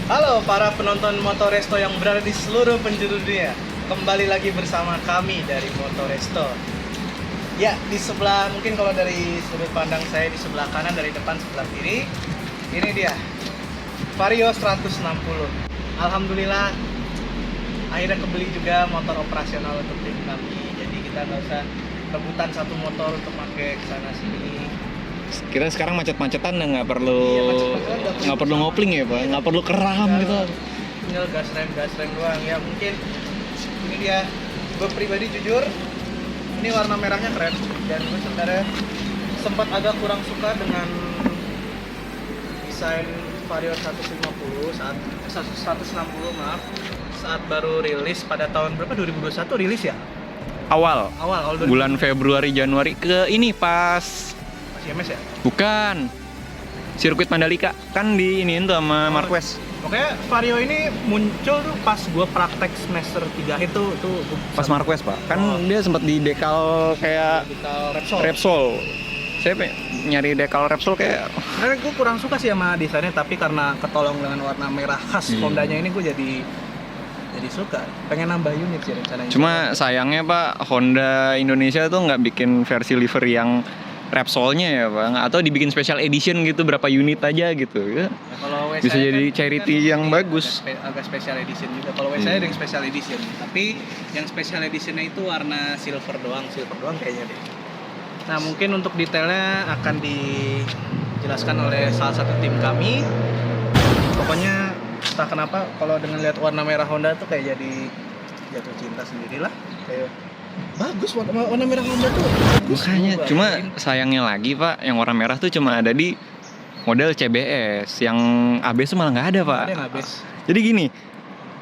Halo para penonton Motoresto yang berada di seluruh penjuru dunia. Kembali lagi bersama kami dari Motoresto. Ya, di sebelah, mungkin kalau dari sudut pandang saya di sebelah kanan, dari depan sebelah kiri, ini dia Vario 160. Alhamdulillah akhirnya kebeli juga motor operasional untuk tim kami. Jadi kita nggak usah rebutan satu motor untuk pakai kesana sini. Kita sekarang macet-macetan nggak perlu ngopling ya pak, nggak perlu keram gitu. Tinggal gas rem doang ya. Mungkin ini dia, gue pribadi jujur ini warna merahnya keren, dan gue sebenarnya sempat agak kurang suka dengan desain Vario 150 saat 160 maaf, saat baru rilis pada tahun berapa, 2021 rilis ya? Awal bulan 2021. Februari Januari ke ini pas CMS ya? bukan sirkuit Mandalika kan di ini tuh sama Marquez. Pokoknya Vario ini muncul tuh pas gue praktek semester 3 itu Pas Marquez pak, kan dia sempat di dekal kayak Repsol. Saya nyari dekal Repsol kayak sebenarnya gue kurang suka sih sama desainnya, tapi karena ketolong dengan warna merah khas Hondanya ini, gue jadi suka. Pengen nambah unit sih rencananya. cuma sayangnya pak, Honda Indonesia tuh nggak bikin versi livery yang Repsolnya ya bang, atau dibikin special edition gitu berapa unit aja gitu ya. Kalau WSI Bisa jadi charity yang bagus. Agak special edition juga. Kalau WSI ada yang special edition, tapi yang special editionnya itu warna silver doang kayaknya deh. Nah mungkin untuk detailnya akan dijelaskan oleh salah satu tim kami. Pokoknya entah kenapa kalau dengan lihat warna merah Honda tuh kayak jadi jatuh cinta sendirilah. Kayak bagus warna merah Honda tuh. Makanya cuma sayangnya lagi pak, yang warna merah tuh cuma ada di model CBS, yang ABS tuh malah nggak ada pak. Ada yang ABS. Jadi gini,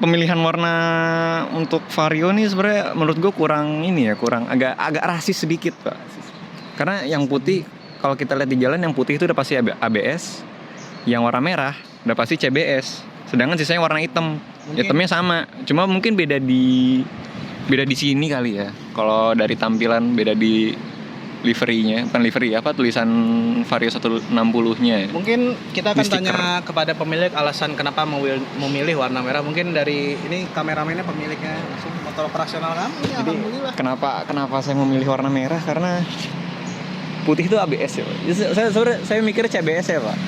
pemilihan warna untuk Vario nih sebenarnya menurut gue kurang agak rasis sedikit pak. Karena yang putih, kalau kita lihat di jalan yang putih itu udah pasti ABS, yang warna merah udah pasti CBS. Sedangkan sisanya warna hitam. Hitamnya sama, cuma mungkin beda di sini kali ya. Kalau dari tampilan beda di liverynya, bukan livery apa, tulisan Vario 160-nya ya. Mungkin kita akan Stiker. tanya kepada pemilik alasan kenapa memilih warna merah. Mungkin dari ini kameramennya, pemiliknya langsung motor operasional kami. Jadi Alhamdulillah. kenapa saya memilih warna merah, karena putih itu ABS ya Pak. Saya mikir CBS ya Pak.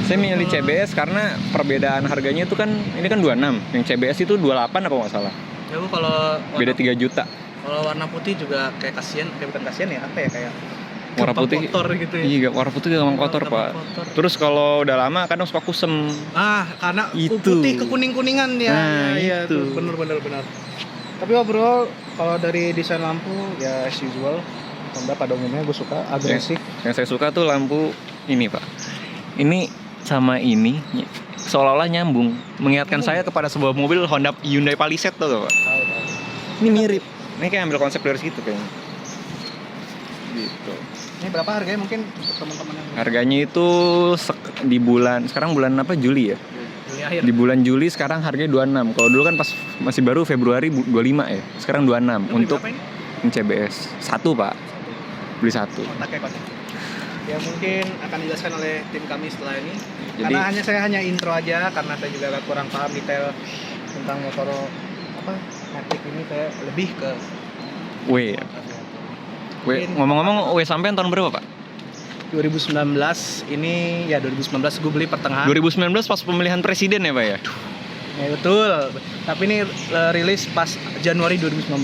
Saya milih CBS karena perbedaan harganya itu kan, ini kan 26, yang CBS itu 28 apa nggak salah. Ya Bu, kalau Beda 3 juta. Kalau warna putih juga kayak kasihan, bukan kasihan ya, apa ya, kayak Warna putih kotor gitu ya. Iya, warna putih gampang kotor Pak. Kotor. Terus kalau udah lama kadang suka kusem. Karena Itu. putih ke kuningan ya. Nah, iya itu. tuh, benar. Tapi overall kalau dari desain lampu ya as usual, Honda pada umumnya gue suka agresif. Yang saya suka tuh lampu ini Pak. Ini sama ini seolah-olah nyambung, mengingatkan saya kepada sebuah mobil Honda Hyundai Palisade tuh Pak. Tahu. Ini mirip. Ini kayak ambil konsep dari situ kayaknya. Gitu. Ini berapa harganya mungkin untuk teman-teman yang Harganya itu di sekarang bulan apa, Juli ya? Juli akhir. Di bulan Juli sekarang harganya 26. Kalau dulu kan pas masih baru Februari 25 ya. Sekarang 26 Beli untuk berapa ini? yang CBS. Satu Pak. Beli satu. Kontak. Ya mungkin akan dijelaskan oleh tim kami setelah ini. Jadi- Karena saya hanya intro aja, karena saya juga agak kurang paham detail tentang motor Matic ini. Saya lebih ke Ngomong-ngomong, sampean tahun berapa Pak? 2019 ini ya, 2019 gue beli pertengahan. 2019 pas pemilihan presiden ya Pak ya? Ya betul. Tapi ini rilis pas Januari 2019.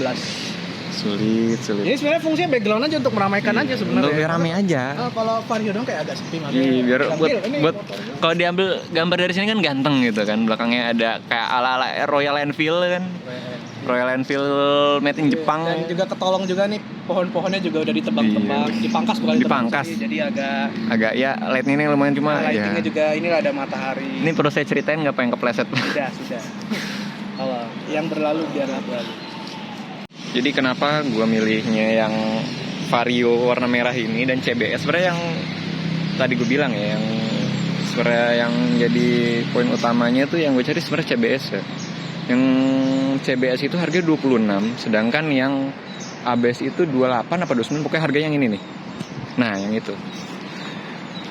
Sulit. Ini sebenarnya fungsinya background aja untuk meramaikan aja sebenarnya. Untuk biar rame aja. Kalau Vario dong kayak agak sepi makanya. Iya, biar Sambil, ini buat motornya. kalau diambil gambar dari sini kan ganteng gitu kan. Belakangnya ada kayak ala-ala Royal Enfield kan. Royal Enfield made in Jepang. Dan juga ketolong juga nih pohon-pohonnya juga udah ditebang-tebang, Iya. dipangkas bukan Dipangkas. sih, jadi Agak ya light ini lumayan cuma lightingnya ya. juga ini ada matahari. Ini perlu saya ceritain nggak pengen kepleset. Sudah. Kalau yang berlalu biarlah berlalu. Jadi kenapa gue milihnya yang Vario warna merah ini dan CBS? Sebenarnya yang tadi gue bilang ya, yang sebenarnya yang jadi poin utamanya tuh yang gue cari sebenarnya CBS ya. Yang CBS itu harganya 26, sedangkan yang ABS itu 28 apa 29, pokoknya harga yang ini nih. Nah, yang itu.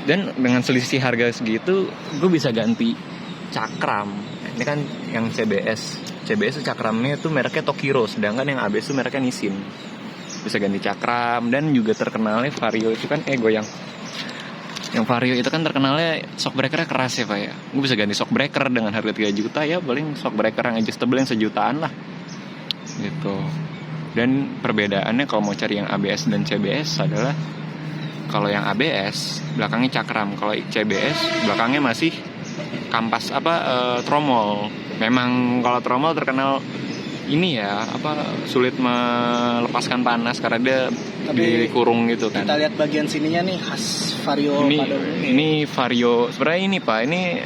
Dan dengan selisih harga segitu, gue bisa ganti cakram. Ini kan yang CBS itu cakramnya tuh mereknya Tokiro, sedangkan yang ABS itu mereknya Nissin. Bisa ganti cakram, dan juga terkenalnya Vario itu kan goyang. Yang Vario itu kan terkenalnya shock breakernya keras ya Pak ya. Gue bisa ganti shock breaker dengan harga 3 juta ya, paling shock breaker yang adjustable yang sejutaan lah gitu. Dan perbedaannya kalau mau cari yang ABS dan CBS adalah kalau yang ABS belakangnya cakram, kalau CBS belakangnya masih kampas tromol. Memang kalau tromol terkenal ini ya sulit melepaskan panas karena dia dikurung gitu kan. Kita lihat bagian sininya nih khas Vario pada ini Vario. Sebenarnya ini Pak, ini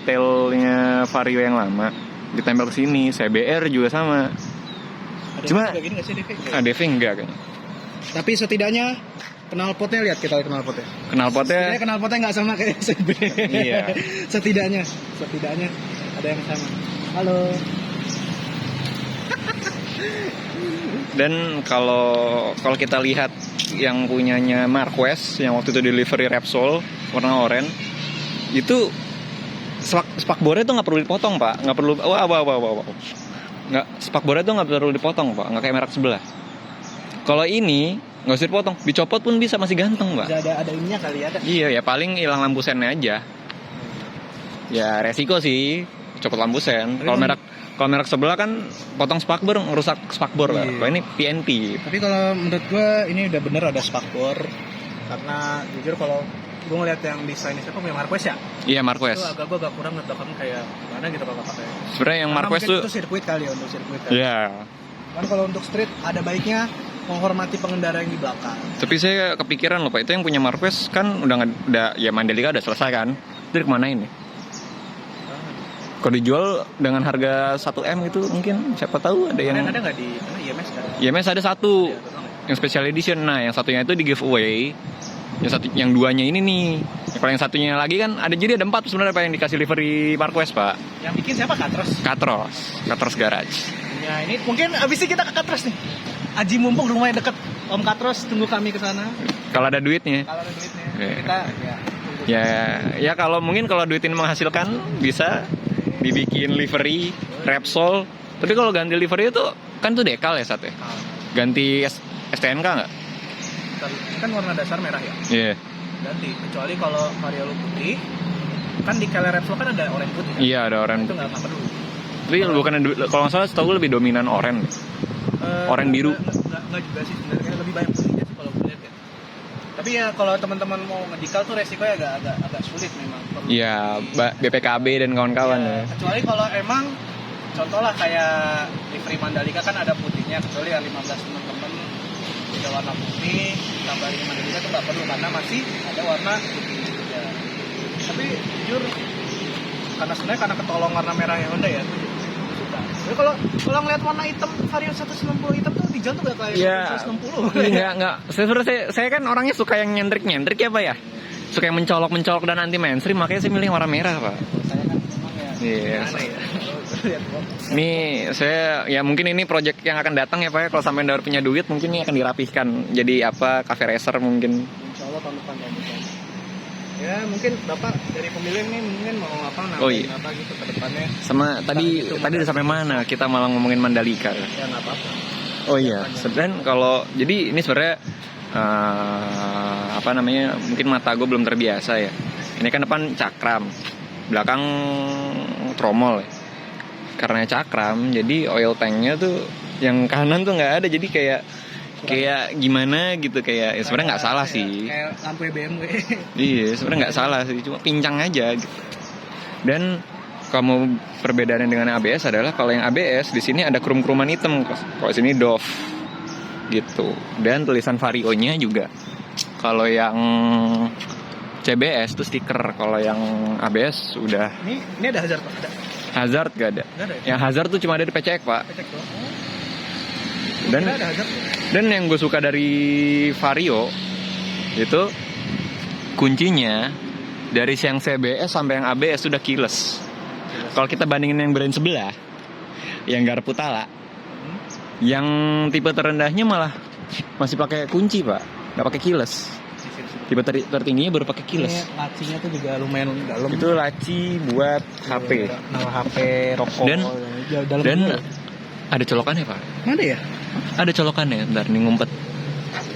tailnya Vario yang lama ditempel ke sini. CBR juga sama. Cuma kayak gini nggak sih DV? DV enggak kayaknya. Tapi setidaknya knalpotnya lihat, kita lihat knalpotnya. Knalpotnya Knalpotnya nggak sama kayak SB. Iya. setidaknya ada yang sama. Halo. Dan kalau kita lihat yang punyanya Marquez yang waktu itu delivery Repsol warna oranye itu spakbornya tuh nggak perlu dipotong Pak, nggak perlu nggak, spakbornya tuh nggak perlu dipotong Pak, nggak kayak merek sebelah. Kalau ini nggak usah dipotong, dicopot pun bisa, masih ganteng Pak. Bisa ada ininya kali ya. Iya ya, paling hilang lampu sennya aja. Ya resiko sih copot lampu sen. Kalau merek sebelah kan potong spakbor ngerusak spakbor lah. Kalau ini PNP. Tapi kalau menurut gue ini udah bener ada spakbor. Karena jujur kalau gue ngeliat yang desainnya siapa punya Marquez ya? Iya Marquez. Itu gue agak kurang ngeliat belakang kayak gimana gitu kalau pakai. Sebenarnya yang Marquez tuh itu sirkuit kali ya, untuk sirkuit kan. Iya. Kan kalau untuk street ada baiknya menghormati pengendara yang di belakang. Tapi saya kepikiran loh Pak, itu yang punya Marquez kan udah ya Mandalika udah selesai kan. Itu kemana ini? Kalau dijual dengan harga 1M gitu mungkin siapa tahu ada yang Ada nggak di IMS kan? IMS ada satu yang special edition. Nah, yang satunya itu di giveaway. Yang duanya ini nih. Kalau yang satunya lagi kan ada, jadi ada 4 sebenarnya Pak yang dikasih livery Marquez Pak. Yang bikin siapa? Katros Garage. Ya ini mungkin abis ini kita ke Katros nih. Aji mumpung rumahnya deket. Om Katros tunggu kami ke sana. Kalau ada duitnya. Kalau ada duitnya. Iya. Kita Ya kalau mungkin kalau duit ini menghasilkan bisa dibikin livery Repsol. Tapi kalau ganti livery itu kan tuh dekal ya Sat ya. Ganti STNK nggak? kan warna dasar merah ya. Iya. Yeah. Ganti, kecuali kalau Vario lu putih, kan di color Repsol kan ada oranye putih kan? Iya, ada oranye. Itu nggak perlu. Tapi bukan kalau nggak salah setahu lebih dominan oranye. Oranye biru. Nggak juga sih sebenarnya, lebih banyak putihnya sih kalau gue lihat ya. Tapi ya kalau teman-teman mau ngedikal tuh resikonya agak sulit memang. Iya, BPKB dan kawan-kawan ya. Kecuali kalau emang contoh lah kayak livery Mandalika kan ada putihnya, kecuali yang 15 teman-teman udah warna putih, tambah ini Mandalika tuh nggak perlu karena masih ada warna putih juga. Tapi jujur karena sebenarnya karena ketolong warna merah yang Honda ya, tuh suka. Tapi kalau ngeliat warna hitam Vario 190 hitam tuh di jalan tuh gak kayak ya, 160. Enggak. Saya kan orangnya suka yang nyentrik ya Pak ya. Suka yang mencolok dan anti mainstream, makanya saya milih warna merah Pak. Saya kan memang ya. Iya. Lihat Ini saya ya mungkin ini project yang akan datang ya Pak ya. Kalau sampai Anda punya duit mungkin ini akan dirapihkan jadi cafe racer mungkin. Insyaallah tahun depan. Ya mungkin Bapak dari pemilih nih mungkin mau apa iya. apa gitu ke depannya. Sama tadi udah sampai mana? Kita malah ngomongin Mandalika. Ya enggak apa-apa. Oh iya, sebenarnya kalau jadi ini sebenarnya mungkin mata gue belum terbiasa ya. Ini kan depan cakram, belakang tromol ya. Karena cakram, jadi oil tanknya tuh yang kanan tuh nggak ada, jadi kayak gimana gitu, kayak ya sebenarnya nggak salah sih. Kayak lampu BMW. Iya, sebenarnya nggak salah sih, cuma pincang aja gitu. Dan kamu perbedaannya dengan ABS adalah kalau yang ABS di sini ada krum-kruman hitam, kalau sini Dove gitu. Dan tulisan Vario-nya juga. Kalau yang CBS tuh stiker, kalau yang ABS udah. Ini ada hazard Pak? Ada. Hazard gak ada. Nggak ada ya? Yang hazard tuh cuma ada di PCX, Pak. Cek doang. Dan Kira ada hazard. dan yang gue suka dari Vario itu kuncinya dari yang CBS sampai yang ABS sudah keyless. Kalau kita bandingin yang brand sebelah, yang garpu tala, yang tipe terendahnya malah masih pakai kunci, Pak, nggak pakai keyless. Tipe tertingginya baru pakai keyless. Ini lacinya tuh juga lumayan dalam. Itu laci buat HP. Nah, HP, rokok. Dan ada colokannya, Pak. Mana ya? Ada colokannya, bentar nih ngumpet.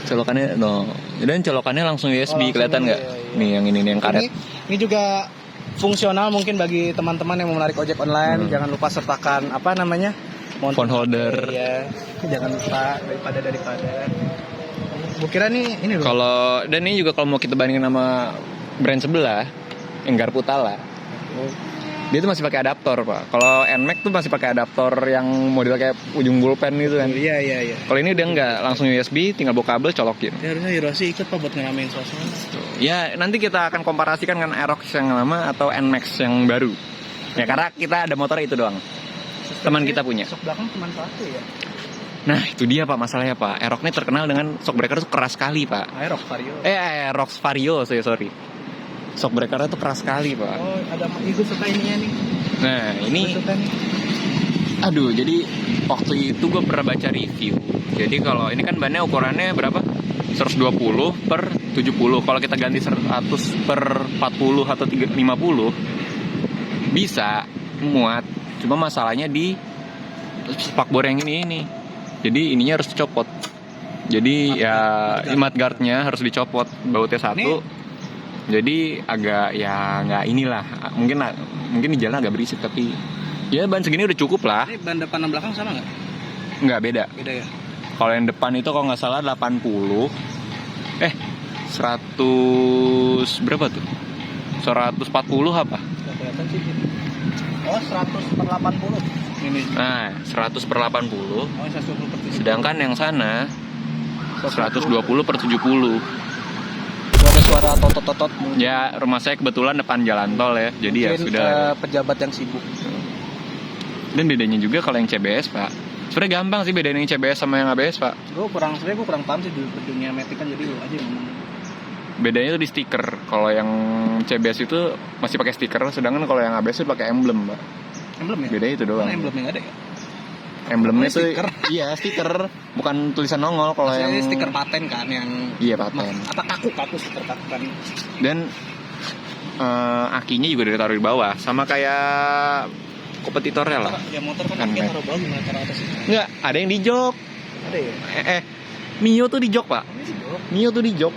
Colokannya no. Dan colokannya langsung USB, kelihatan nggak? Iya. Nih yang ini nih yang karet. Ini juga fungsional mungkin bagi teman-teman yang mau menarik ojek online. Jangan lupa sertakan apa namanya? Phone holder. Iya. Jangan lupa daripada. Gue kira nih ini loh. Kalau dan ini juga kalau mau kita bandingin sama brand sebelah yang garpu tala, dia tuh masih pakai adaptor, Pak. Kalau NMAX tuh masih pakai adaptor yang model kayak ujung pulpen gitu kan. Iya. Kalau ini udah enggak, langsung USB, tinggal bawa kabel colokin. Ya harusnya Hiroshi ikut Pak buat ngeramein suasana. Ya nanti kita akan komparasikan dengan Aerox yang lama atau NMAX yang baru. Ya karena kita ada motor itu doang. Teman kita punya. Sok belakang cuma satu ya. Nah itu dia, Pak, masalahnya, Pak. Aerox ini terkenal dengan shock breaker tuh keras sekali, Pak. Aerox Vario. Aerox Vario, sorry. Shock breakernya tuh keras sekali, Pak. Oh, ada ibu suka ininya nih. Nah ini, Suka nih. aduh, jadi waktu itu gue pernah baca review. Jadi kalau ini kan bannya ukurannya berapa? 120 per 70. Kalau kita ganti 100 per 40 atau 50 bisa muat. Cuma masalahnya di spakbor yang ini. Jadi ininya harus dicopot. Jadi ya mudguardnya harus dicopot, bautnya satu. Jadi agak ya nggak inilah. Mungkin di jalan agak berisik, tapi ya ban segini udah cukup lah. Ini ban depan dan belakang sama nggak? Nggak beda. Beda ya. Kalau yang depan itu kalau nggak salah 80. 100 berapa tuh? 140 apa? Nggak kelihatan sih. Oh, 100 per 80. Ini. Nah, 100 per 80. Oh, 120 per 70. Sedangkan yang sana 120 per 70. Ada suara totot-totot. Ya, rumah saya kebetulan depan jalan tol ya. Jadi ya Mungkin, sudah. pejabat yang sibuk. Dan bedanya juga kalau yang CBS, Pak. Sebenarnya gampang sih bedain yang CBS sama yang ABS, Pak. Gue kurang paham sih di dunia metik kan, jadi lu aja yang ngomong. Bedanya tuh di stiker. Kalau yang CBS itu masih pakai stiker, sedangkan kalau yang ABS itu pakai emblem, Pak. Emblem ya? Bedanya itu doang. Mana emblemnya nggak ada ya? Emblemnya tuh stiker. Iya, stiker, bukan tulisan nongol kalau yang Ini stiker paten kan yang iya, paten. apa kaku stiker kaku kan. Dan akinya juga ditaruh di bawah, sama kayak kompetitornya lah. Ya motor kan Kan, akinya taruh bawah gimana taruh atas itu? Enggak, ada yang di jok. Ada ya? Mio tuh di jok, Pak. Ini sih bro. Mio tuh di jok.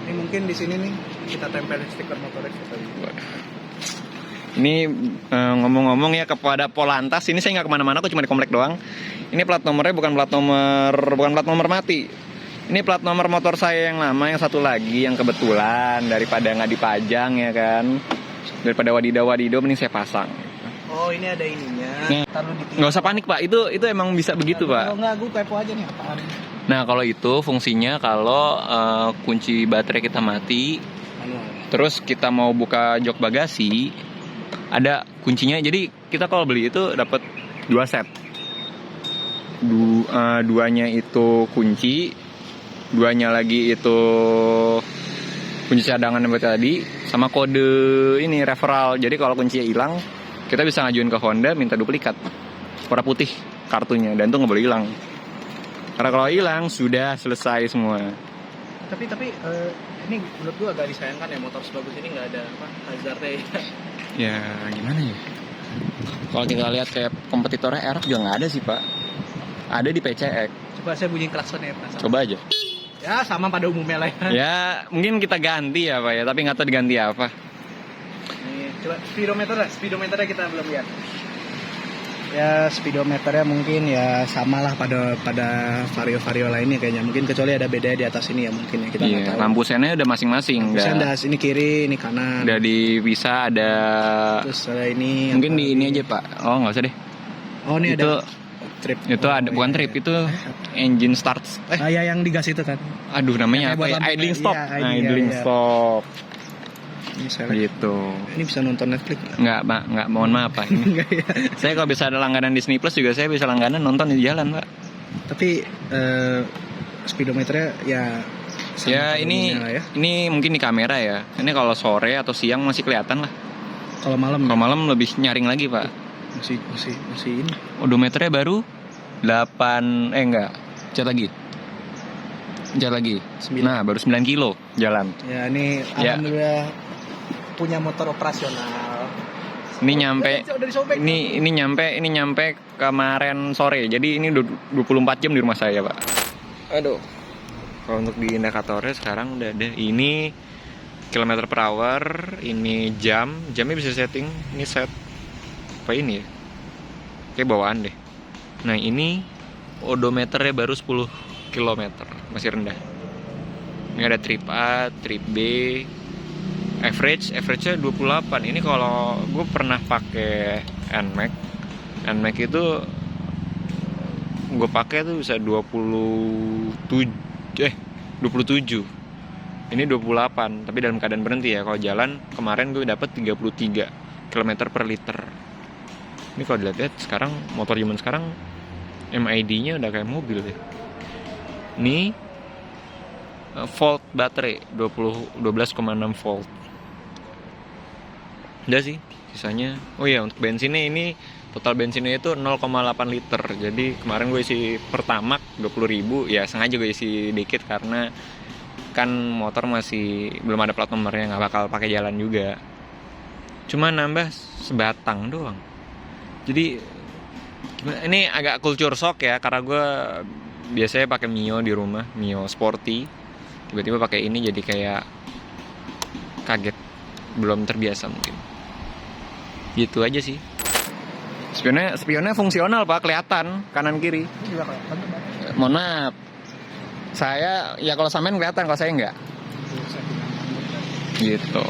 Ini mungkin di sini nih kita tempelin stiker motor tadi. Ini ngomong-ngomong ya kepada Polantas, ini saya nggak kemana-mana, aku cuma di komplek doang. Ini plat nomornya bukan plat nomor mati. Ini plat nomor motor saya yang lama, yang satu lagi yang kebetulan daripada nggak dipajang ya kan, daripada wadidaw mending saya pasang. Oh, ini ada ininya. Nah, Taruh di nggak usah panik, Pak. Itu emang bisa begitu, Pak. Kalau nggak, gue kepo aja nih apaan. Nah kalau itu fungsinya kalau kunci baterai kita mati, Manual. terus kita mau buka jok bagasi, ada kuncinya. Jadi kita kalau beli itu dapat 2 set. Duanya itu kunci, duanya lagi itu kunci cadangan yang tadi, sama kode ini referral. Jadi kalau kuncinya hilang, kita bisa ngajuin ke Honda minta duplikat warna putih kartunya, dan itu nggak boleh hilang. Karena kalau hilang sudah selesai semua. Tapi ini menurut gua agak disayangkan ya, motor sebagus ini nggak ada hazardnya ya. Ya gimana ya? Kalau kita lihat kayak kompetitornya Aerox juga nggak ada sih, Pak. Ada di PCX. Coba saya bunyiin klakson ya, penasaran. Coba aja. Ya sama pada umumnya lah ya. Ya mungkin kita ganti ya, Pak ya. Tapi nggak tahu diganti apa. Nih, coba speedometernya kita belum lihat. Ya speedometernya mungkin ya samalah pada vario lainnya kayaknya. Mungkin kecuali ada beda di atas ini ya mungkin ya kita nggak tahu. Lampu sennya udah masing-masing. Bisa ada ini kiri, ini kanan. Udah dipisah ada. Terus ada ini. Mungkin di ini aja Pak. Oh nggak usah deh. Oh ini itu, ada trip. Itu ada bukan trip itu engine start. Ya yang digas itu kan. Aduh namanya Yang apa ya? buat Idling stop. Iya, Idling iya. stop. Ini Gitu. Ini bisa nonton Netflix nggak? Nggak, mohon maaf Pak. Ini. Enggak ya. Saya kalau bisa ada langganan Disney Plus juga saya bisa langganan nonton di jalan Pak. Tapi speedometernya ya sama Ya ini volumenya lah ya. ini mungkin di kamera ya. Ini kalau sore atau siang masih kelihatan lah. Kalau malam Kalau malam lebih nyaring lagi Pak. masih ini. Odometernya baru 8 enggak. Cat lagi. 9. Nah, baru 9 kilo jalan. Ya ini Ya. alhamdulillah punya motor operasional. Ini nyampe Udah disobek. ini nyampe kemarin sore. Jadi ini 24 jam di rumah saya, Pak. Aduh. Kalau untuk di indikatornya sekarang udah ada ini kilometer per hour, ini jamnya bisa setting, ini set apa ini ya? Kayak bawaan deh. Nah, ini odometernya baru 10 km, masih rendah. Ini ada trip A, trip B, average-nya 28. Ini kalau gue pernah pakai NMAX itu gue pakai tuh bisa 27. Ini 28, tapi dalam keadaan berhenti ya. Kalau jalan kemarin gue dapet 33 km per liter. Ini kalau dilihat sekarang motor zaman sekarang MID-nya udah kayak mobil ya. Ini volt baterai 12,6 volt. Udah sih, sisanya. Oh iya, untuk bensinnya ini total bensinnya itu 0,8 liter. Jadi kemarin gue isi Pertamax 20.000, ya sengaja gue isi dikit karena kan motor masih belum ada plat nomornya, nggak bakal pakai jalan juga. Cuma nambah sebatang doang. Jadi gimana? Ini agak culture shock ya, karena gue biasanya pakai Mio di rumah, Mio Sporty. Tiba-tiba pakai ini jadi kayak kaget, belum terbiasa mungkin. Gitu aja sih. Spionnya fungsional Pak, kelihatan kanan kiri. Mohon maaf. Saya ya kalau sampean kelihatan, kalau saya enggak. Gitu.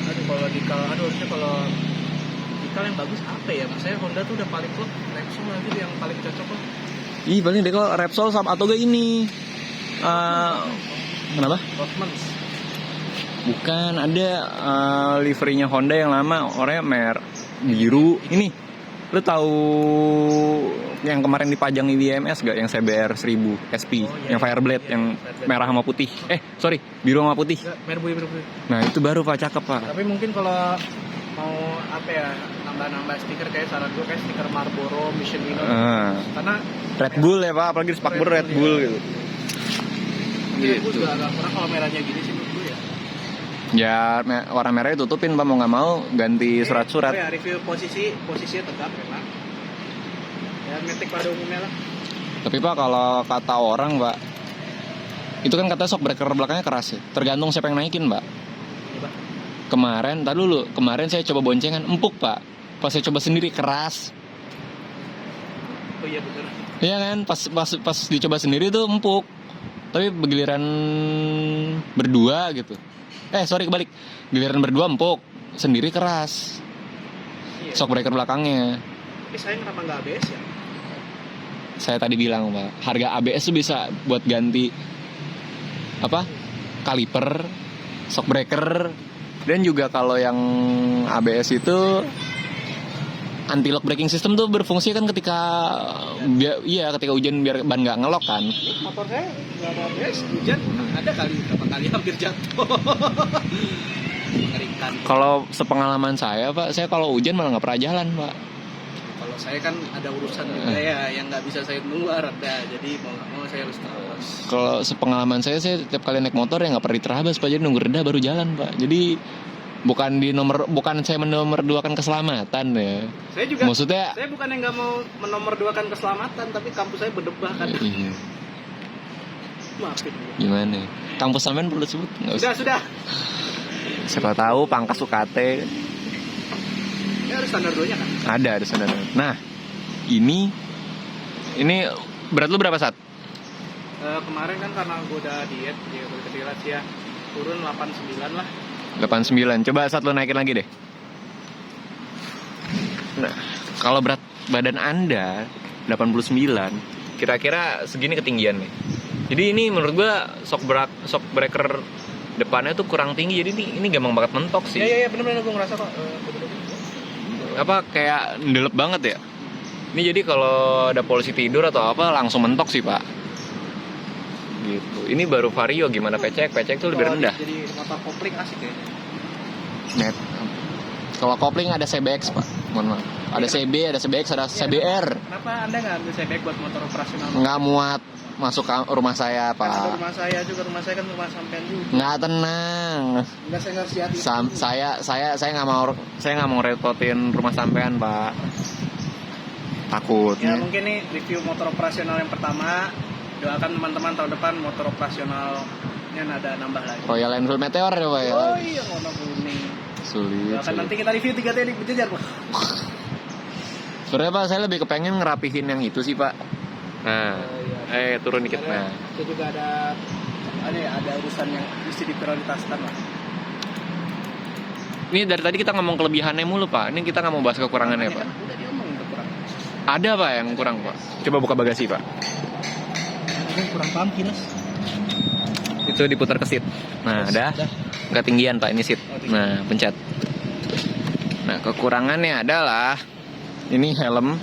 Aduh kalau harusnya kalau dikal yang bagus apa ya? Maksudnya Honda tuh udah paling klop, Repsol lagi yang paling cocok lah. Ih, paling deh kalau Repsol sama atau gak ini. Kenapa? Rothmans. Bukan, ada liverynya Honda yang lama, orangnya biru. Ini, lu tahu yang kemarin dipajang di WMS gak? Yang CBR 1000 SP, yang Fireblade, yang merah sama putih. Biru sama putih. Merah biru. Nah, itu baru Pak, cakep Pak. Tapi mungkin kalau mau apa ya, nambah stiker kayak saran gue kayak stiker Marlboro, Michelin. Karena Red Bull ya Pak, apalagi di spakbor Red Bull gitu. Gue juga agak kurang kalau merahnya gini sih menurut gue ya. Ya, warna merahnya tutupin Pak, mau nggak mau ganti surat-surat. Ya, review posisinya tegap memang. Ya, metik pada umumnya lah. Tapi Pak, kalau kata orang Pak, itu kan kata shock breaker belakangnya keras ya. Tergantung siapa yang naikin Pak. Coba. Kemarin saya coba boncengan, empuk Pak. Pas saya coba sendiri keras. Oh iya betul. Iya kan, pas dicoba sendiri tuh empuk. Tapi begiliran berdua gitu. Kebalik. Giliran berdua empuk, sendiri keras. Iya. Shock breaker belakangnya. Tapi saya kenapa nggak ABS ya? Saya tadi bilang Pak, harga ABS tuh bisa buat ganti kaliper, shock breaker, dan juga kalau yang ABS itu anti-lock braking system tuh berfungsi kan ketika hujan biar ban nggak ngelok kan. Ini motor saya nggak ada ABS, hujan ada berapa kali hampir jatuh. Mengerikan. Kalau sepengalaman saya Pak, saya kalau hujan malah nggak pernah jalan Pak. Kalau saya kan ada urusan juga ya yang nggak bisa saya tunggu reda, jadi mau nggak mau saya harus terabas. Kalau sepengalaman saya tiap kali naik motor ya nggak pernah diterabas Pak, jadi nunggu reda baru jalan Pak. Jadi bukan saya menomorduakan keselamatan ya. Saya juga. Maksudnya saya bukan yang nggak mau menomorduakan keselamatan, tapi kampus saya berdebah kan. Iya. Maafin. Gimana? Kampus sampean perlu sebut nggak usah? Sudah. Siapa tahu Pangkas UKT. Ya harus standar 2-nya kan? Ada standar. Nah, ini berat lu berapa saat? Kemarin kan karena gue udah diet, ya gue kepilat sih ya, turun 89 lah. 89. Coba saat lu naikin lagi deh. Nah, kalau berat badan Anda 89, kira-kira segini ketinggian nih. Jadi ini menurut gua shock breaker depannya tuh kurang tinggi, jadi ini gampang banget mentok sih. Iya benar-benar gue ngerasa kok. Apa kayak ndelep banget ya. Ini jadi kalau ada polisi tidur atau apa langsung mentok sih pak. Gitu. Ini baru Vario, gimana pecek tuh lebih rendah. Jadi motor kopling asik ya. Net. Kalau kopling ada CBX pak, mohon maaf. Ada CB, ada CBX, ada CBR. Kenapa Anda nggak ambil CBX buat motor operasional? Nggak muat masuk ke rumah saya pak. Kan rumah saya juga, rumah saya kan rumah sampean juga. Nggak tenang. Nggak, saya nggak siap. Saya nggak mau repotin rumah sampean pak. Takutnya. Ya mungkin nih review motor operasional yang pertama. Doakan teman-teman tahun depan motor operasionalnya ada nambah lagi. Royal Enfield Meteor ya pak ya. Oh iya, warna kuning. Sulit. Doakan nanti kita review 3 tadi berjejer pak. Sebenarnya pak saya lebih kepengen ngerapihin yang itu sih pak. Nah, turun dikit. Nah, itu juga ada urusan yang mesti diprioritaskan lah. Ini dari tadi kita ngomong kelebihannya mulu pak. Ini kita nggak mau bahas kekurangannya pak. Kan udah diomongin kekurangan. Ada pak yang kurang pak. Coba buka bagasi pak. Aku kurang paham kilas. Itu diputar ke seat. Nah, udah. Ketinggian pak ini seat. Nah, pencet. Nah, kekurangannya adalah ini helm.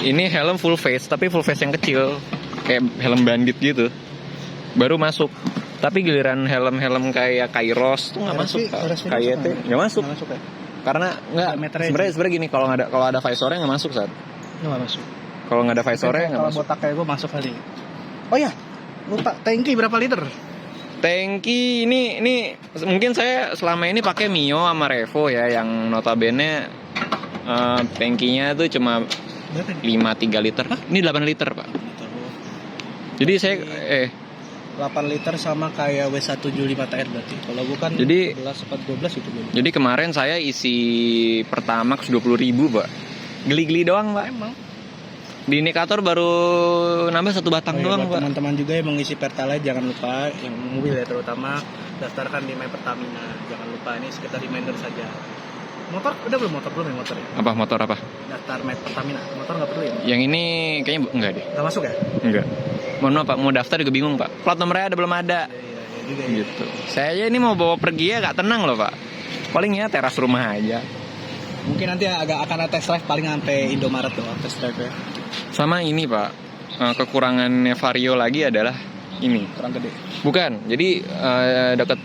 Ini helm full face, tapi full face yang kecil, kayak helm bandit gitu. Baru masuk. Tapi giliran helm-helm kayak Kairos tuh nggak masuk, KYT nggak masuk. Ya? Karena nggak. Sebenarnya gini, kalau ada visornya nggak masuk saat. Nggak masuk. Kalau nggak ada visornya nggak masuk. Kalau botak kayak gue masuk kali. Oh ya, lupa. Tangki berapa liter? Tangki ini mungkin saya selama ini pakai Mio sama Revo ya, yang notabene tangkinya tuh cuma 5-3 liter. Hah? Ini 8 liter pak. Jadi saya 8 liter sama kayak W175 TR berarti. Kalau bukan jadi 11/12 itu belum. Jadi kemarin saya isi Pertamax 20.000 pak. Geli-geli doang pak. Emang. Di indikator baru nambah 1 batang doang pak. Teman-teman juga yang mengisi Pertalite jangan lupa, yang mobil ya terutama, daftarkan di My Pertamina. Jangan lupa, ini sekitar reminder saja. Motor udah belum motor ya? Apa motor apa? Daftar My Pertamina. Motor nggak perlu ya? Yang ini kayaknya enggak deh. Nggak masuk ya? Enggak. Mohon maaf pak, mau daftar juga bingung pak. Plat nomornya ada belum ada. Iya juga ya. Gitu. Saya ini mau bawa pergi ya gak tenang loh pak. Paling ya teras rumah aja. Mungkin nanti akan ada test drive paling sampai Indomaret doang test drive ya. Sama ini pak, kekurangannya Vario lagi adalah ini. Kurang gede. Bukan, jadi dekat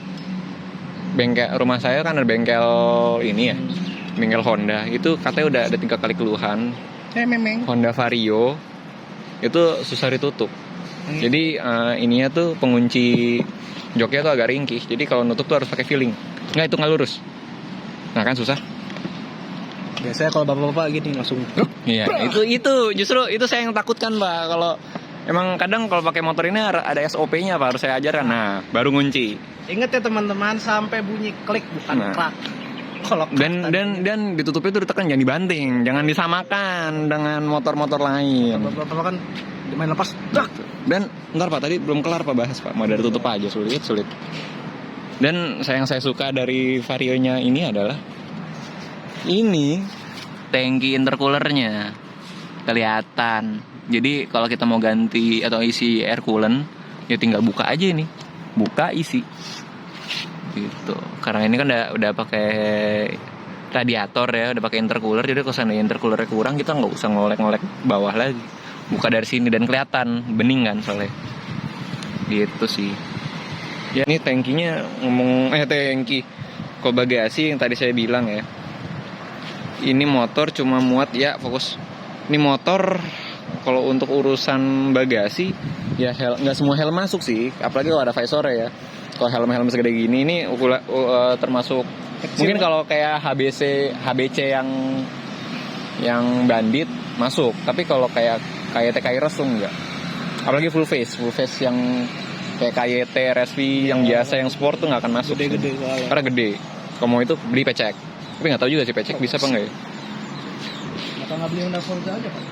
bengkel rumah saya kan ada bengkel ini ya, bengkel Honda. Itu katanya udah ada 3 kali keluhan. Memang. Honda Vario itu susah ditutup. Jadi ininya tuh pengunci joknya tuh agak ringkih. Jadi kalau nutup tuh harus pakai feeling. Nggak, itu nggak lurus. Nah kan susah. Biasanya kalau bapak-bapak gini langsung. Iya, itu justru itu saya yang takutkan pak. Kalau emang kadang kalau pakai motor ini ada SOP-nya pak, harus saya ajarkan. Nah, baru ngunci. Ingat ya teman-teman, sampai bunyi klik bukan krak. Kalau dan ditutupnya itu ditekan, jangan dibanting, jangan disamakan dengan motor-motor lain. Bapak kan main lepas. Dan ntar pak, tadi belum kelar pak bahas pak, mau dari tutup aja sulit. Dan yang saya suka dari Vario-nya ini adalah ini tangki intercoolernya kelihatan. Jadi kalau kita mau ganti atau isi air coolant, ya tinggal buka aja ini, buka isi. Gitu. Karena ini kan udah pakai radiator ya, udah pakai intercooler, jadi kalau seandainya intercoolernya kurang kita nggak usah ngolek-ngolek bawah lagi. Buka dari sini dan kelihatan bening kan soalnya. Gitu sih. Ya ini tangkinya tangki kok bagasi yang tadi saya bilang ya. Ini motor cuma muat ya fokus. Ini motor kalau untuk urusan bagasi ya nggak semua helm masuk sih, apalagi kalau ada visor ya. Kalau helm segede gini ini termasuk kecil. Mungkin kalau kayak HBC yang bandit masuk, tapi kalau kayak KYT Kairos tuh enggak. Apalagi full face yang kayak KYT RSV yang biasa yang sport tuh nggak akan masuk. Gede soalnya. Karena gede. Kalau mau itu beli pecek. Tapi nggak tahu juga sih pecek bisa apa enggak ya. Atau nggak beli Honda Forza aja Pak?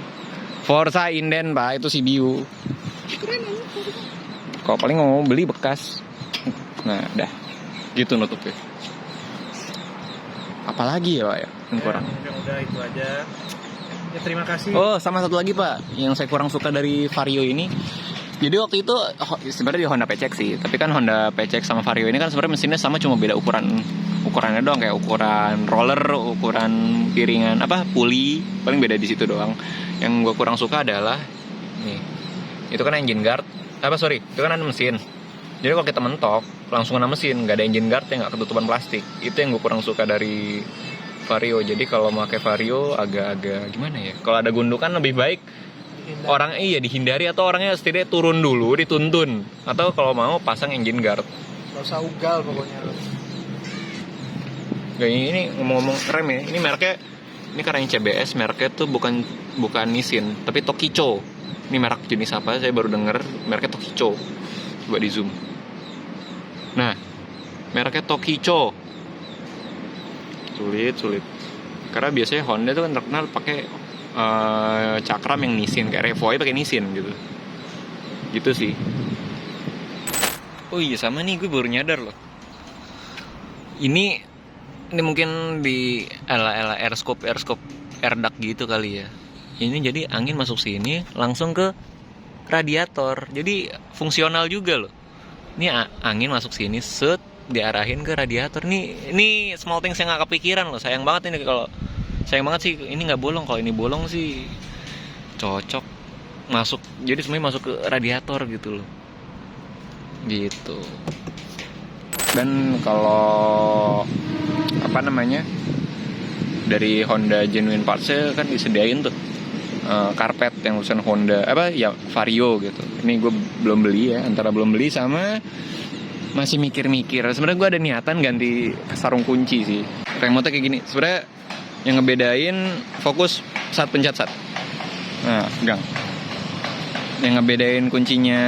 Forza inden pak, itu CBU. Keren aja. Kalau paling mau beli bekas. Nah, dah. Gitu nutupnya. Apalagi ya pak ya? Yang kurang. Ya, udah itu aja. Ya terima kasih. Oh, sama satu lagi pak, yang saya kurang suka dari Vario ini. Jadi waktu itu sebenarnya di Honda PCX sih, tapi kan Honda PCX sama Vario ini kan sebenarnya mesinnya sama, cuma beda ukurannya doang, kayak ukuran roller, ukuran piringan puli, paling beda di situ doang. Yang gue kurang suka adalah nih, itu kan engine guard, itu kan ada mesin. Jadi kalau kita mentok langsung kena mesin, nggak ada engine guard yang nggak ketutupan plastik. Itu yang gue kurang suka dari Vario. Jadi kalau pakai Vario agak-agak gimana ya? Kalau ada gundukan lebih baik dihindari, atau orangnya setidaknya turun dulu, dituntun, atau kalau mau pasang engine guard. Gak usah ugal pokoknya. Kayak ini ngomong-ngomong rem ya, ini mereknya, ini karena yang CBS, mereknya tuh bukan Nissin, tapi Tokicho. Ini merek jenis apa? Saya baru denger mereknya Tokicho. Coba di zoom. Nah, mereknya Tokicho. Sulit. Karena biasanya Honda tuh kan terkenal pakai cakram yang Nissin, kayak Revo aja pakai Nissin gitu sih. Oh iya, sama nih, gue baru nyadar loh, ini mungkin di air scope air duct gitu kali ya. Ini jadi angin masuk sini langsung ke radiator, jadi fungsional juga loh. Ini angin masuk sini, set, diarahin ke radiator. Ini small things yang gak kepikiran loh. Sayang banget sih ini nggak bolong. Kalau ini bolong sih cocok masuk, jadi semuanya masuk ke radiator gitu loh, gitu. Dan kalau dari Honda Genuine Parts kan disediain tuh karpet yang tulisan Honda Vario gitu. Ini gue belum beli ya, antara belum beli sama masih mikir-mikir. Sebenarnya gue ada niatan ganti sarung kunci sih. Remote kayak gini sebenarnya yang ngebedain fokus saat pencet sat. Nah, gang. Yang ngebedain kuncinya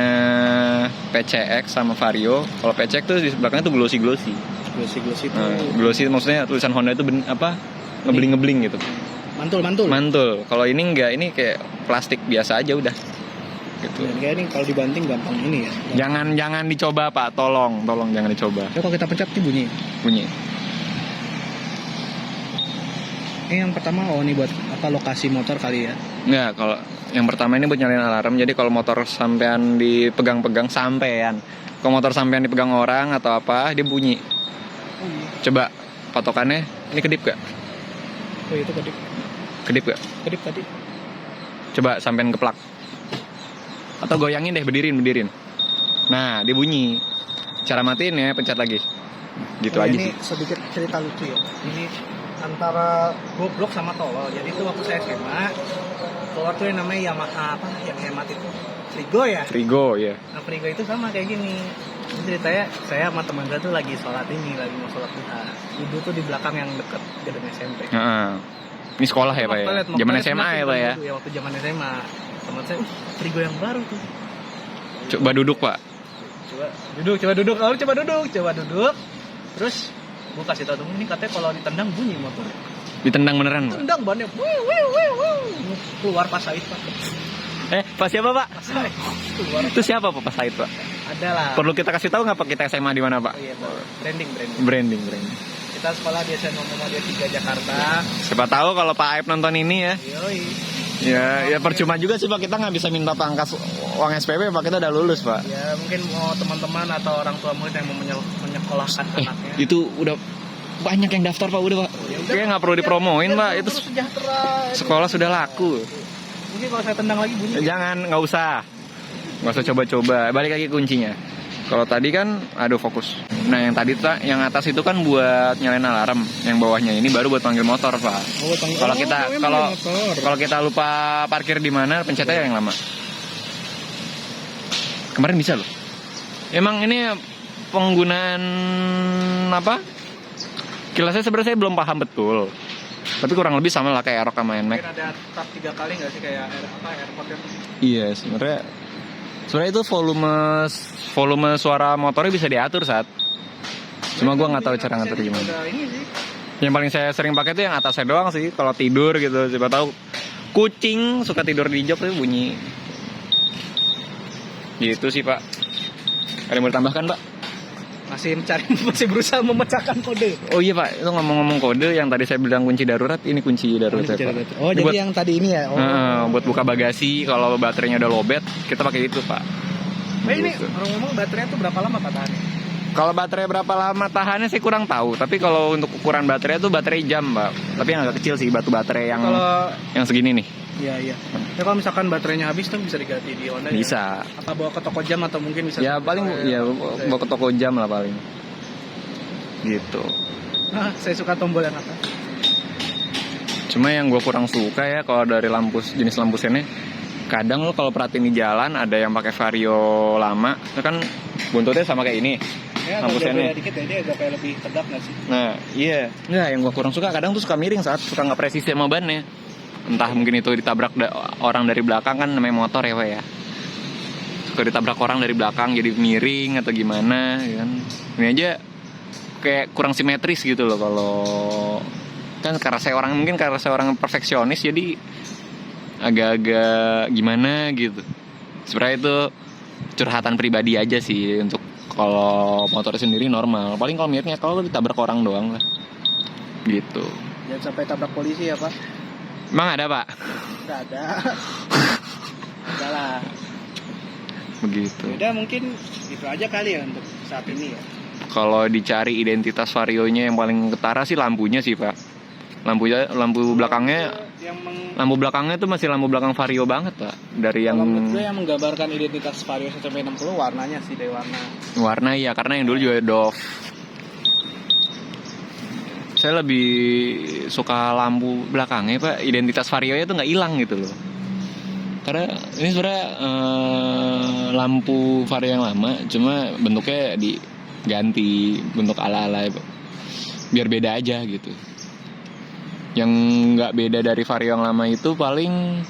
PCX sama Vario. Kalau PCX tuh di belakangnya tuh glossy. Glossy itu. Glossy maksudnya tulisan Honda itu ngebling gitu. Mantul. Kalau ini enggak, ini kayak plastik biasa aja udah. Gitu. Dan kayak ini kalau dibanting gampang ini ya. Jangan dicoba Pak, tolong jangan dicoba. Coba kalau kita pencet nih bunyi. Ini yang pertama ini buat lokasi motor kali ya? Enggak, kalau yang pertama ini buat nyalain alarm. Jadi kalau motor sampean dipegang-pegang kalau motor sampean dipegang orang atau apa, dia bunyi. Coba patokannya, ini kedip gak? Oh itu kedip. Kedip gak? Kedip tadi. Coba sampean keplak. Atau goyangin deh, bedirin. Nah, dia bunyi. Cara matiin ya, pencet lagi. Gitu aja ini sih. Sedikit cerita lucu ya. Ini antara goblok sama tolol. Jadi itu waktu saya SMA keluar tuh yang namanya Yamaha yang hemat itu, Frigo ya. Nah Frigo itu sama kayak gini. Ini ceritanya saya sama teman saya tuh lagi mau sholat duha. Ibu tuh di belakang yang deket gedung SMP. Ini sekolah ya Pak ya? Zaman SMA ya Pak ya? Ya waktu zaman SMA. Teman saya, Frigo yang baru tuh. Coba duduk Pak. Coba duduk. Terus gue kasih tau temen, ini katanya kalau ditendang bunyi motornya. Ditendang beneran Pak? Tendang bannya, keluar Pak Said Pak. Pak siapa Pak? Pak Said. Keluar. Itu siapa Pak Said Pak? Adalah. Perlu kita kasih tahu nggak Pak, kita SMA di mana Pak? Oh, iya Pak. Branding. Kita sekolah di SMA 3 Jakarta. Siapa tahu kalau Pak Aib nonton ini ya. Yoi. Ya percuma juga sih Pak, kita nggak bisa minta pangkas uang SPP Pak, kita udah lulus Pak. Ya mungkin mau teman-teman atau orang tua murid yang mau menyekolahkan anaknya. Itu udah banyak yang daftar Pak, udah Pak. Kayaknya nggak perlu dipromoin Pak, itu sekolah sudah laku. Mungkin kalau saya tendang lagi bunyi. Jangan, nggak usah coba-coba. Balik lagi kuncinya. Kalau tadi kan, fokus. Nah yang tadi tuh, yang atas itu kan buat nyalain alarm, yang bawahnya ini baru buat panggil motor Pak. Kalau kita lupa parkir di mana, pencetnya yang lama. Kemarin bisa loh. Emang ini penggunaan kilasnya sebenarnya saya belum paham betul. Tapi kurang lebih sama lah kayak Aerox sama NMAX. Mungkin ada tap 3 kali nggak sih kayak AirPod itu? Iya sebenarnya itu volume suara motornya bisa diatur saat. Cuma gue nggak tahu cara ngatur gimana. Ini sih Yang paling saya sering pakai tuh yang atasnya doang sih. Kalau tidur gitu, siapa tahu kucing suka tidur di jok tuh bunyi. Gitu sih Pak. Ada yang mau ditambahkan Pak? Masih berusaha memecahkan kode. Oh iya Pak, itu ngomong-ngomong kode yang tadi saya bilang kunci darurat, ini kunci darurat ya, Pak. Oh, Ini jadi buat, yang tadi ini ya. Oh. buat buka bagasi kalau baterainya udah lowbat, kita pakai itu Pak. Ini Gitu. ngomong baterainya tuh berapa lama Pak tahannya? Kalau baterai berapa lama tahannya sih kurang tahu, tapi kalau untuk ukuran baterai itu baterai jam Pak. Tapi yang agak kecil sih batu baterai yang Kalau yang segini nih. iya. Ya kalau misalkan baterainya habis tuh bisa diganti di online. Bisa. Ya? Apa bawa ke toko jam atau mungkin bisa? Ya paling ya bawa ke toko jam lah paling. Gitu. Nah, saya suka tombol yang atas. Cuma yang gue kurang suka ya kalau dari jenis lampu sennya, kadang lo kalau perhatiin di jalan ada yang pakai vario lama, itu kan buntutnya sama kayak ini. Ya, lampu sennya. dikit ya, dia agak kayak lebih tegap nggak sih? Nah, iya. Nah, yang gue kurang suka kadang tuh suka miring saat suka nggak presisi sama bannya. Entah mungkin itu ditabrak orang dari belakang, kan namanya motor ya Pak ya. Suka ditabrak orang dari belakang jadi miring atau gimana kan. Ini aja kayak kurang simetris gitu loh kalau kan karena saya orang perfeksionis jadi agak-agak gimana gitu. Sebenarnya itu curhatan pribadi aja sih. Untuk kalau motor sendiri normal. Paling kalau miripnya kalau ditabrak orang doang lah. Gitu. Jangan sampai tabrak polisi ya Pak. Emang ada Pak? Nggak ada. Udah lah. Begitu. Udah mungkin itu aja kali ya untuk saat ini ya. Kalau dicari identitas varionya yang paling ketara sih lampunya sih Pak. Lampu belakangnya lampu belakangnya tuh masih lampu belakang vario banget Pak. Dari yang kalau menurut gue yang menggambarkan identitas vario CCP60 warnanya sih deh, warna ya, karena yang dulu juga Dove. Saya lebih suka lampu belakangnya Pak, identitas varionya tuh nggak hilang gitu loh. Karena ini sebenarnya lampu vario yang lama, cuma bentuknya diganti bentuk ala-ala Pak. Biar beda aja gitu. Yang nggak beda dari vario yang lama itu paling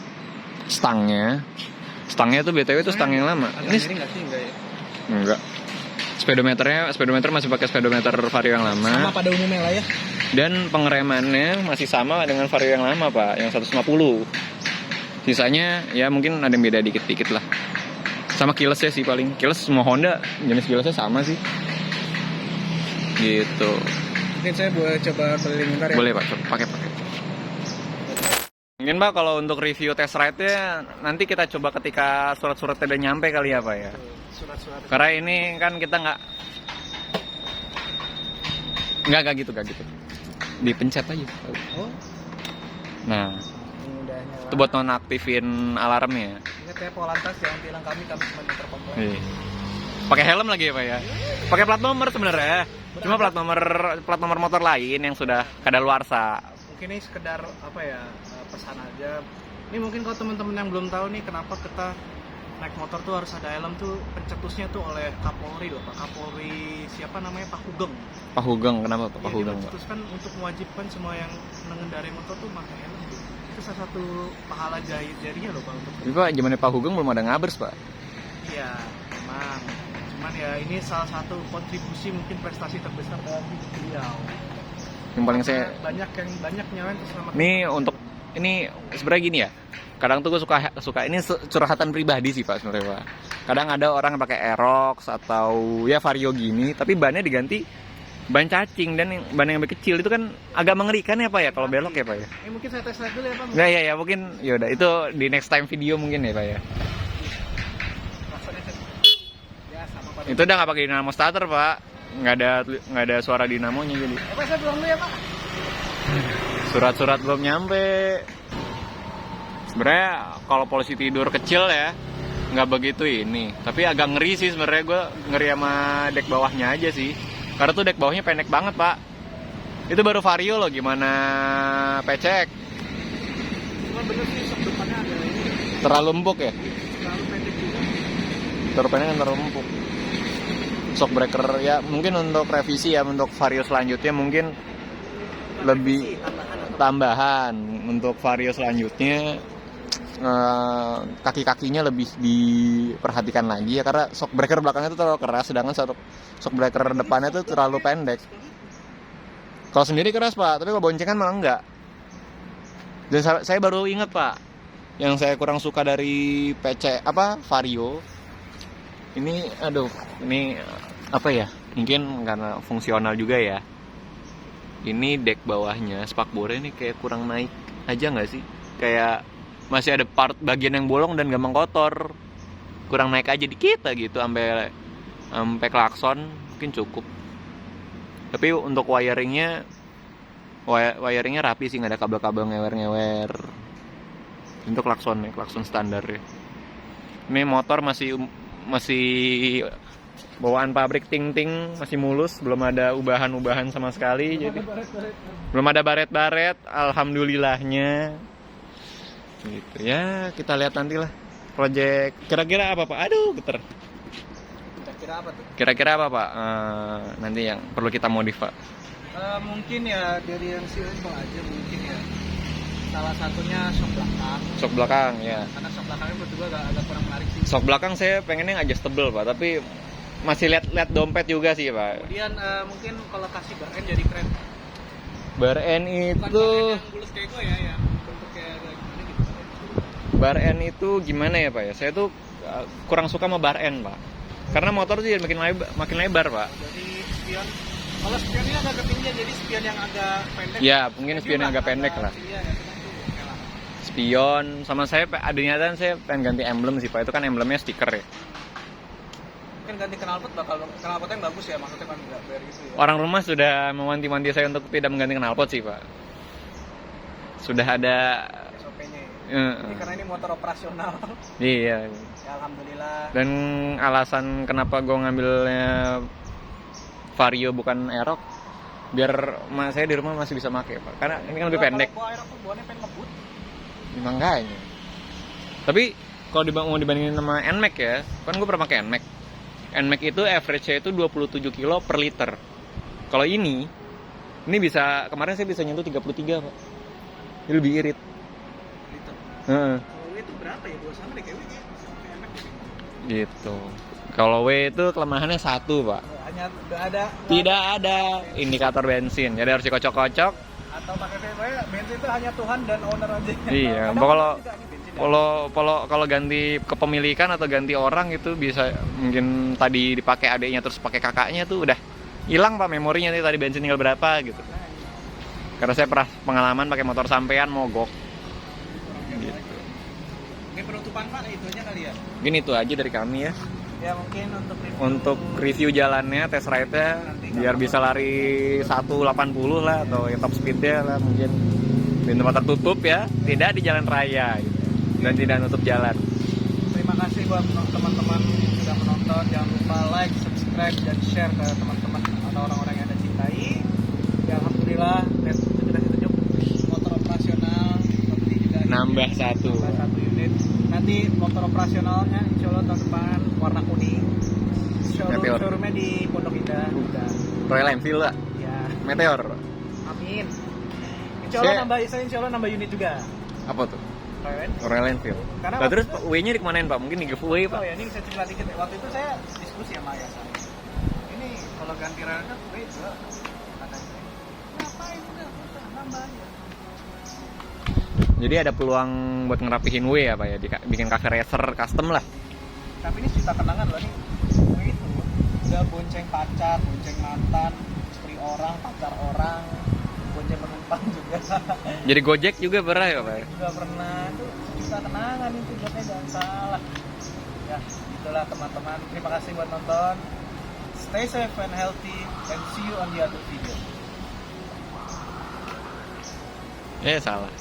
stangnya tuh BTW itu stang yang lama. Ini nggak sih enggak ya? enggak. Speedometer masih pakai speedometer vario yang lama. Sama pada umumnya lah ya. Dan pengeremannya masih sama dengan vario yang lama Pak, yang 150. Sisanya ya mungkin ada yang beda dikit-dikit lah. Sama keylessnya sih paling. Keyless semua Honda jenis keylessnya sama sih. Gitu. Mungkin saya boleh coba keliling bentar ya. Boleh Pak, pakai. Mungkin Pak kalau untuk review test ride-nya nanti kita coba ketika surat-suratnya udah nyampe kali ya Pak ya. Surat-surat. Karena ini kan kita nggak gitu. Dipencet aja. Oh. Nah, Mudahnya. itu buat nonaktifin alarmnya. Ingat ya Polantas jangan bilang kami cuma terkomplain. Iya. Pakai helm lagi ya Pak ya. Pakai plat nomor sebenarnya. Cuma plat nomor motor lain yang sudah kadaluarsa. Mungkin ini sekedar apa ya, pesan aja. Ini mungkin kalau teman-teman yang belum tahu nih kenapa kita naik motor tuh harus ada helm tuh, pencetusnya tuh oleh Kapolri loh Pak. Kapolri siapa namanya, Pak Hugeng. Pak Hugeng, kenapa Pak Hugeng Pak? Dicetuskan untuk mewajibkan semua yang mengendarai motor tuh pakai helm. Itu salah satu pahala jarinya loh Pak untuk. Tapi Pak, zamannya Pak Hugeng belum ada ngabers Pak. Iya, memang. Cuman ya ini salah satu kontribusi mungkin prestasi terbesar dari beliau. Yang paling saya banyak nyawain terselamat. Ini sebenarnya gini ya. Kadang tuh gue suka ini curhatan pribadi sih Pak sebenarnya Pak. Kadang ada orang yang pakai Aerox atau ya Vario gini, tapi bannya diganti ban cacing, dan ban yang lebih kecil itu kan agak mengerikan ya Pak ya kalau belok ya Pak ya. Mungkin saya tes dulu ya Pak. Ya mungkin yaudah itu di next time video mungkin ya Pak ya. Ya sama Pak. Itu udah nggak pakai dinamo starter Pak, nggak ada suara dinamonya jadi. Apa saya pulang dulu ya Pak? Surat-surat belum nyampe. Sebenarnya kalau polisi tidur kecil ya nggak begitu ini, tapi agak ngeri sih sebenarnya. Gue ngeri sama dek bawahnya aja sih, karena tuh dek bawahnya pendek banget Pak. Itu baru Vario loh, gimana pecek. Cuma bener sih sok depannya ada ini. Terlalu empuk ya? Terlalu pendek juga. Terlalu pendek dan terlalu empuk. Shock breaker ya mungkin untuk revisi ya, untuk Vario selanjutnya mungkin lebih tambahan. Untuk Vario selanjutnya kaki-kakinya lebih diperhatikan lagi ya, karena shock breaker belakangnya itu terlalu keras, sedangkan shock breaker depannya itu terlalu pendek. Kalau sendiri keras Pak, tapi kalau boncengan malah enggak. Dan saya baru ingat Pak, yang saya kurang suka dari PC Vario. Ini apa ya? Mungkin karena fungsional juga ya. Ini deck bawahnya, spakbornya ini kayak kurang naik aja nggak sih? Kayak masih ada part bagian yang bolong dan gampang kotor. Kurang naik aja dikit gitu, sampai klakson mungkin cukup. Tapi untuk wiringnya rapi sih, nggak ada kabel-kabel ngewer-ngewer. Untuk klakson standar ya. Ini motor masih bawaan pabrik ting-ting, masih mulus, belum ada ubahan-ubahan sama sekali. Jadi belum ada baret-baret, alhamdulillahnya. Gitu ya, kita lihat nanti lah. Project kira-kira apa Pak? Aduh, geter. Kira-kira apa tuh? Kira-kira apa Pak? Nanti yang perlu kita modif Pak. Mungkin ya dari yang simple aja mungkin ya. Salah satunya shock belakang. Shock belakang ya. Karena shock belakangnya menurut gue agak kurang menarik sih. Shock belakang saya pengennya yang adjustable Pak, tapi masih lihat dompet juga sih Pak. Kemudian mungkin kalau kasih bar end jadi keren. Bar end itu Bukan bar end yang bulus kayak gue ya, yang bentuknya gimana gitu. Bar end itu gimana ya Pak ya? Saya tuh kurang suka sama bar end Pak. Karena motor tuh jadi makin lebar Pak. Jadi spion, kalau spionnya agak ketinggian, jadi spion yang agak pendek. Ya, mungkin spion yang agak pendek lah. Iya, ya, oke lah. Spion sama saya adanya kan saya pengen ganti emblem sih Pak. Itu kan emblemnya stiker ya. Mungkin ganti knalpot knalpotnya yang bagus ya, maksudnya kan enggak dari itu ya. Orang rumah sudah mewanti-wanti saya untuk tidak mengganti knalpot sih Pak. Sudah ada SOP-nya ya. Jadi karena ini motor operasional. Iya. Ya, alhamdulillah. Dan alasan kenapa gue ngambilnya Vario bukan Aerox, biar saya di rumah masih bisa pakai Pak. Karena ini kan lebih pendek. Kalau Aerox tuh bahannya pengen ngebut. Makanya. Tapi kalau mau dibandingin sama NMAX ya, kan gue pernah pakai NMAX. NMAX itu average-nya itu 27 kilo per liter. Kalau ini bisa, kemarin saya bisa nyentuh 33 Pak. Ini lebih irit. Liter. Heeh. Kalau itu berapa ya? 2 sama deh kayak WG. Gitu. Kalau W itu kelemahannya 1 Pak. Hanya ada Tidak ada indikator bensin. Jadi harus dikocok-kocok. atau pakai bensin itu hanya Tuhan dan owner aja. Iya. Kalau ganti kepemilikan atau ganti orang itu bisa mungkin tadi dipakai adiknya terus pakai kakaknya tuh udah hilang Pak memorinya nih, tadi bensin tinggal berapa gitu. Karena saya pernah pengalaman pakai motor sampean mogok. Gitu. Oke, penutupan Pak itu aja kali ya. Mungkin itu aja dari kami ya. Ya mungkin Untuk review jalannya, test ride-nya biar bisa lari 180 lah atau ya top speed-nya lah mungkin di tempat tertutup ya, tidak di jalan raya gitu. Dan tidak nutup jalan. Terima kasih buat teman-teman yang sudah menonton. Jangan lupa like, subscribe, dan share ke teman-teman atau orang-orang yang Anda cintai. Ya, alhamdulillah tunjuk motor operasional seperti juga Nambah satu unit. Nanti motor operasionalnya insya Allah tahun depan warna kuning. Meteor. Showroomnya di Pondok Indah. Udah. Royal Enfield lah, Ya, Meteor. amin. Insya Allah nambah unit juga. Apa tuh? Keren. Royal Enfield. Karena Nah, waktu terus itu- W-nya dikemanain Pak? Mungkin di giveaway Pak. Oh ya, ini saya cerita dikit ya. Waktu itu saya diskusi sama ayah saya. Ini kalau ganti relnya gue juga katanya. Ngapain udah nambah aja. Jadi ada peluang buat ngerapihin W ya Pak ya, bikin cafe racer custom lah. Tapi ini cerita kenangan loh nih. Gue itu udah bonceng pacar, bonceng mantan, istri orang, pacar orang, bonceng penumpang juga. Jadi Gojek juga pernah ya Pak ya? Juga pernah. Itu cerita kenangan itu, buatnya jangan salah. Ya, itulah teman-teman. Terima kasih buat nonton. Stay safe and healthy and see you on the other video. Salah.